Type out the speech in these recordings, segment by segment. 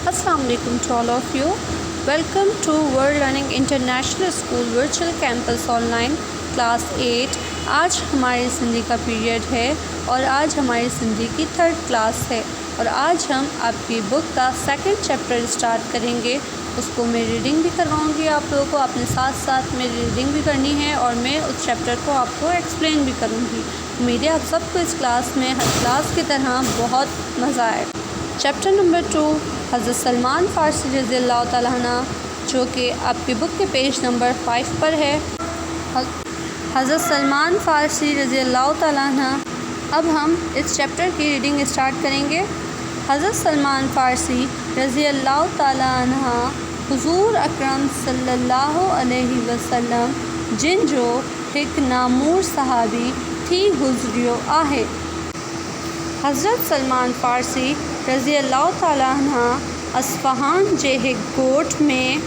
Assalamu alaikum to all of you. Welcome to World Learning International School Virtual Campus Online Class 8. आज हमारी सिंधी का period है और आज हमारी सिंधी की 3rd क्लास है और आज हम आपकी बुक का 2nd चैप्टर स्टार्ट करेंगे। उसको मैं रीडिंग भी करवाऊंगी आप लोगों को, आपने साथ साथ में रीडिंग भी करनी है और मैं उस चैप्टर को आपको एक्सप्लेन भी करूंगी। उम्मीद है आप सबको इस क्लास में हर क्लास की तरह बहुत मज़ा आए। चैप्टर नंबर 2 हज़रत सलमान फ़ारसी रज़ी अल्लाह ताला अन्हु, जो कि आपकी बुक के पेज नंबर 5 पर है। हज़रत सलमान फ़ारसी रज़ी अल्लाह ताला अन्हु। अब हम इस चैप्टर की रीडिंग स्टार्ट करेंगे। हज़रत सलमान फ़ारसी रज़ी अल्लाह ताला अन्हु हुज़ूर अकरम सल्लल्लाहु अलैहि वसल्लम जिन जो एक नामूर सहाबी थी गुज़रियो आहे। हज़रत सलमान फ़ारसी रज़ी अल्लाह ताला अन्हु अस्फ़हान जे हिक ॻोठ में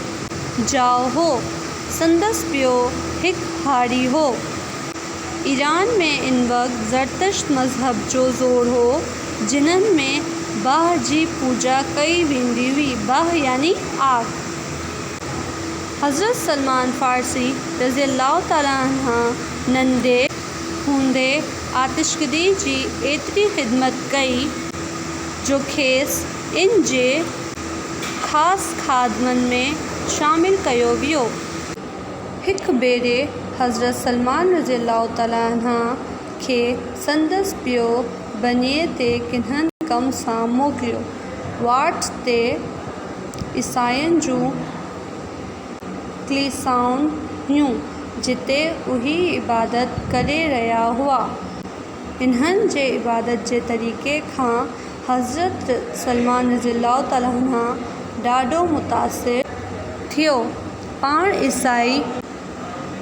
जाओ हो। संदसि पियो हिक हारी हो। ईरान में इन वक़्त ज़रतश्त मज़हब जो ज़ोर हो, जिन्हनि में बाह जी पूजा कई वेंदी हुई। बाह यानी आग। हज़रत सलमान फ़ारसी रज़ी अल्लाह ताला अन्हु नंढे हूंदे आतिशकदी जी एतिरी ख़िदमत कई जो खेसि इन जे ख़ासि खादमनि में शामिल कयो वियो। हिक भेरे हज़रत सलमान रज़ी अल्लाह ताला अन्हु खे संदसि पियो बनीअ ते किन्हनि कम सां मोकिलियो। वाट ते ईसाइयुनि जूं क्लीसाऊं हुयूं जिते उही इबादत करे रहिया हुआ। इन्हनि जे इबादत जे तरीक़े खां हज़रत सलमान रज़ी अल्लाह ताला अन्हु ॾाढो मुतासिर थियो। पाण ईसाई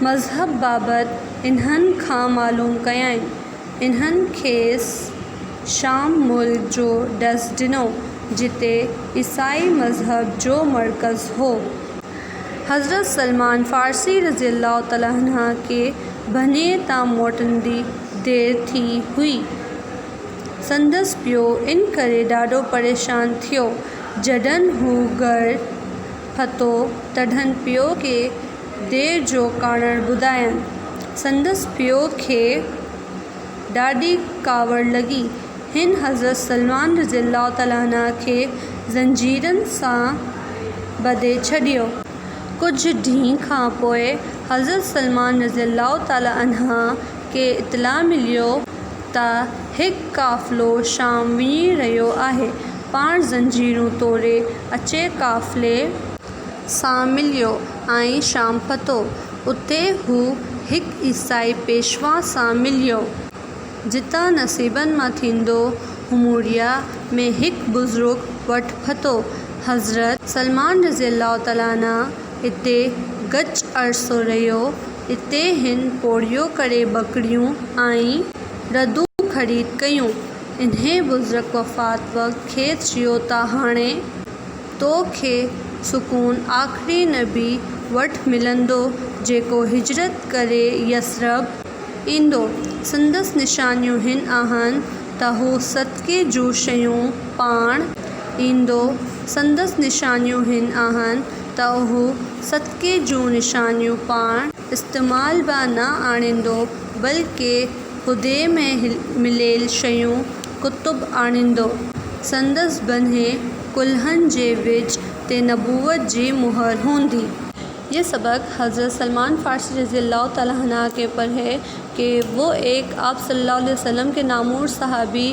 मज़हब बाबति इन्हनि खां मालूम कयाईं। इन्हनि खेसि शाम मुल्क जो ॾस ॾिनो जिते ईसाई मज़हब जो मर्कज़ हो। हज़रत सलमान फ़ारसी रज़ी अल्लाह ताला अन्हु के बनीअ तां मोटंदी देर थी हुई। संदसि पियो इन करे ॾाढो परेशान थियो। जॾहिं हू घरु पहुतो तॾहिं पियो के देर जो कारण ॿुधायनि। संदसि पियो खे ॾाढी कावड़ लॻी। हिन हज़रत सलमान रज़ी अल्लाह ताला अन्हु खे ज़ंजीरनि सां ॿधे छॾियो। कुझु ॾींहं खां पोइ हज़रत सलमान रज़ी अल्लाह ताला अन्हु खे इतला मिलियो त हिकु क़ाफ़िलो शाम वञी रहियो आहे। पाण ज़ंजीरूं तोड़े अचे क़ाफ़िले सां मिलियो ऐं शाम पहुतो। उते हू हिकु ईसाई पेशवा सां मिलियो। जितां नसीबनि मां थींदो हुमूरिया में हिकु बुज़ुर्ग वटि पहुतो। हज़रत सलमान रज़ी अल्लाह ताला अन्हु हिते गच अरसो रहियो। हिते हिन पोड़ियो करे बकरियूं ऐं रदूं ख़रीद कयूं। इन्हे बुज़ुर्ग वफ़ात वक़्त खेसि चयो त हाणे तोखे सुकून आख़िरी नबी वटि मिलंदो जेको हिजरत करे यसरब ईंदो। संदसि निशानियूं हिन आहिनि त हू सदक़े जूं शयूं पाण ईंदो। संदसि निशानियूं हिन आहिनि त हू सदक़े जूं निशानियूं पाण इस्तेमाल बि न आणींदो बल्कि ख़ुदे में मिलियल शयूं कुतुब आणींदो। संदसि बन्हे कुल्हनि जे विच ते नबूवत जी मुहर हूंदी। ये सबक हज़रत सलमान फ़ारसी रज़ी अल्लाह ताला अन्हु के पर है कि वो एक आप सल्लल्लाहु अलैहि वसल्लम के नामूर सहाबी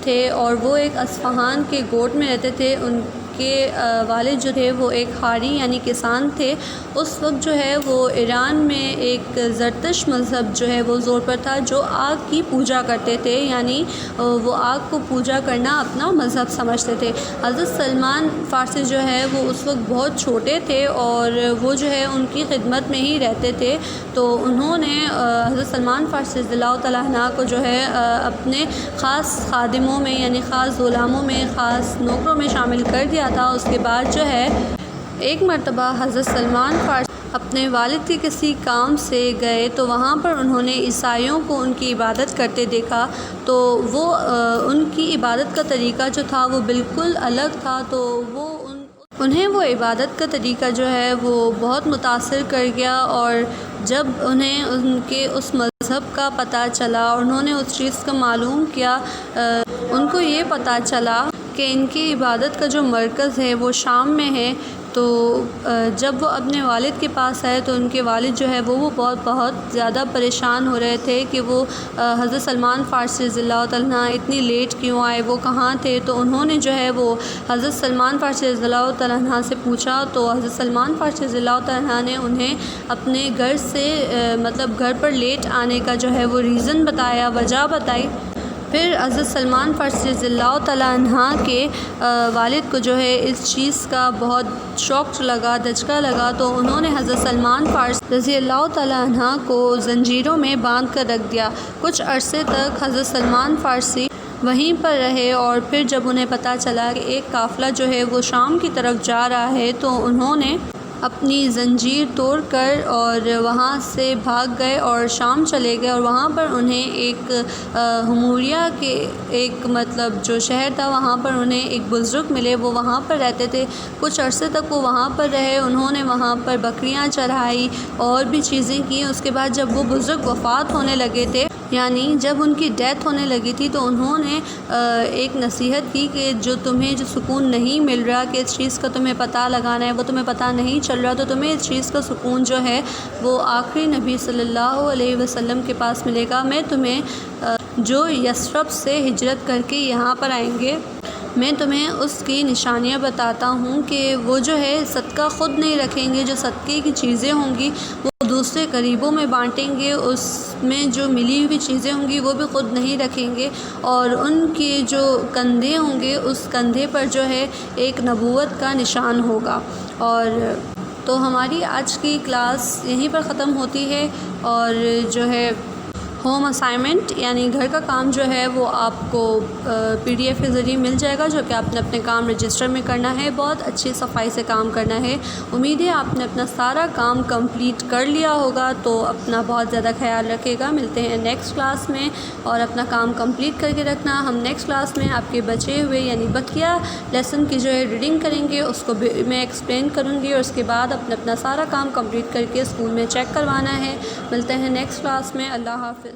थे और वो एक अस्फ़हान के ॻोठ में रहते थे। उनके वालिद जो थे वो एक हारी यानी किसान थे। उस वक्त जो है वो ईरान में एक ज़रतश्त मज़हब जो है वो ज़ोर पर था, जो आग की पूजा करते थे, यानी वो आग को पूजा करना अपना मज़हब समझते थे। हज़रत सलमान फ़ारसी जो है वो उस वक्त बहुत छोटे थे और वो जो है उनकी खिदमत में ही रहते थे। तो उन्होंने हज़रत सलमान फ़ारसी रज़ी अल्लाह ताला अन्हु को जो है अपने ख़ास खादिमों में यानी ख़ास ग़ुलामों में, ख़ास नौकरों में शामिल कर दिया था। उसके बाद जो है एक मरतबा हज़रत सलमान اپنے والد کے کسی کام سے گئے تو وہاں پر انہوں نے عیسائیوں کو ان کی عبادت کرتے دیکھا، تو وہ ان کی عبادت کا طریقہ جو تھا وہ بالکل الگ تھا، تو وہ انہیں وہ عبادت کا طریقہ جو ہے وہ بہت متاثر کر گیا، اور جب انہیں ان کے اس مذہب کا پتہ چلا اور انہوں نے اس چیز کا معلوم کیا، ان کو یہ پتہ چلا کہ ان کی عبادت کا جو مرکز ہے وہ شام میں ہے، تو جب وہ اپنے والد کے پاس آئے تو ان کے والد جو ہے وہ بہت زیادہ پریشان ہو رہے تھے کہ وہ حضرت سلمان فارسی رضی اللہ تعالیٰ عنہ اتنی لیٹ کیوں آئے، وہ کہاں تھے۔ تو انہوں نے جو ہے وہ حضرت سلمان فارسی رضی اللہ تعالیٰ عنہ سے پوچھا، تو حضرت سلمان فارسی رضی اللہ تعالیٰ عنہ نے انہیں اپنے گھر سے مطلب گھر پر لیٹ آنے کا جو ہے وہ ریزن بتایا، وجہ بتائی۔ پھر حضرت سلمان فارسی رضی اللہ تعالیٰ عنہ کے والد کو جو ہے اس چیز کا بہت شوق لگا، دھچکا لگا، تو انہوں نے حضرت سلمان فارسی رضی اللہ تعالیٰ عنہ کو زنجیروں میں باندھ کر رکھ دیا۔ کچھ عرصے تک حضرت سلمان فارسی وہیں پر رہے، اور پھر جب انہیں پتہ چلا کہ ایک قافلہ جو ہے وہ شام کی طرف جا رہا ہے، تو انہوں نے اپنی زنجیر توڑ کر اور وہاں سے بھاگ گئے اور شام چلے گئے، اور وہاں پر انہیں ایک ہموریہ کے ایک مطلب جو شہر تھا وہاں پر انہیں ایک بزرگ ملے، وہ وہاں پر رہتے تھے۔ کچھ عرصے تک وہ وہاں پر رہے، انہوں نے وہاں پر بکریاں چڑھائی اور بھی چیزیں کی۔ اس کے بعد جب وہ بزرگ وفات ہونے لگے تھے، یعنی جب ان کی ڈیتھ ہونے لگی تھی، تو انہوں نے ایک نصیحت کی کہ تمہیں جو سکون نہیں مل رہا کہ اس چیز کا تمہیں پتہ لگانا ہے، وہ تمہیں پتہ نہیں چل رہا، تو تمہیں اس چیز کا سکون جو ہے وہ آخری نبی صلی اللہ علیہ وسلم کے پاس ملے گا۔ میں تمہیں جو یثرب سے ہجرت کر کے یہاں پر آئیں گے، میں تمہیں اس کی نشانیاں بتاتا ہوں کہ وہ جو ہے صدقہ خود نہیں رکھیں گے، جو صدقے کی چیزیں ہوں گی وہ دوسرے قریبوں میں بانٹیں گے، اس میں جو ملی ہوئی چیزیں ہوں گی وہ بھی خود نہیں رکھیں گے، اور ان کے جو کندھے ہوں گے اس کندھے پر جو ہے ایک نبوت کا نشان ہوگا۔ اور تو ہماری آج کی کلاس یہیں پر ختم ہوتی ہے، اور جو ہے ہوم اسائنمنٹ یعنی گھر کا کام جو ہے وہ آپ کو پی ڈی ایف کے ذریعے مل جائے گا، جو کہ آپ نے اپنے کام رجسٹر میں کرنا ہے، بہت اچھی صفائی سے کام کرنا ہے۔ امید ہے آپ نے اپنا سارا کام کمپلیٹ کر لیا ہوگا، تو اپنا بہت زیادہ خیال رکھے گا۔ ملتے ہیں نیکسٹ کلاس میں، اور اپنا کام کمپلیٹ کر کے رکھنا۔ ہم نیکسٹ کلاس میں آپ کے بچے ہوئے یعنی بقیہ لیسن کی جو ہے ریڈنگ کریں گے، اس کو میں ایکسپلین کروں گی، اور اس کے بعد اپنا سارا کام کمپلیٹ کر کے اسکول میں چیک کروانا ہے۔ ملتے ہیں نیکسٹ کلاس میں۔ اللہ حافظ۔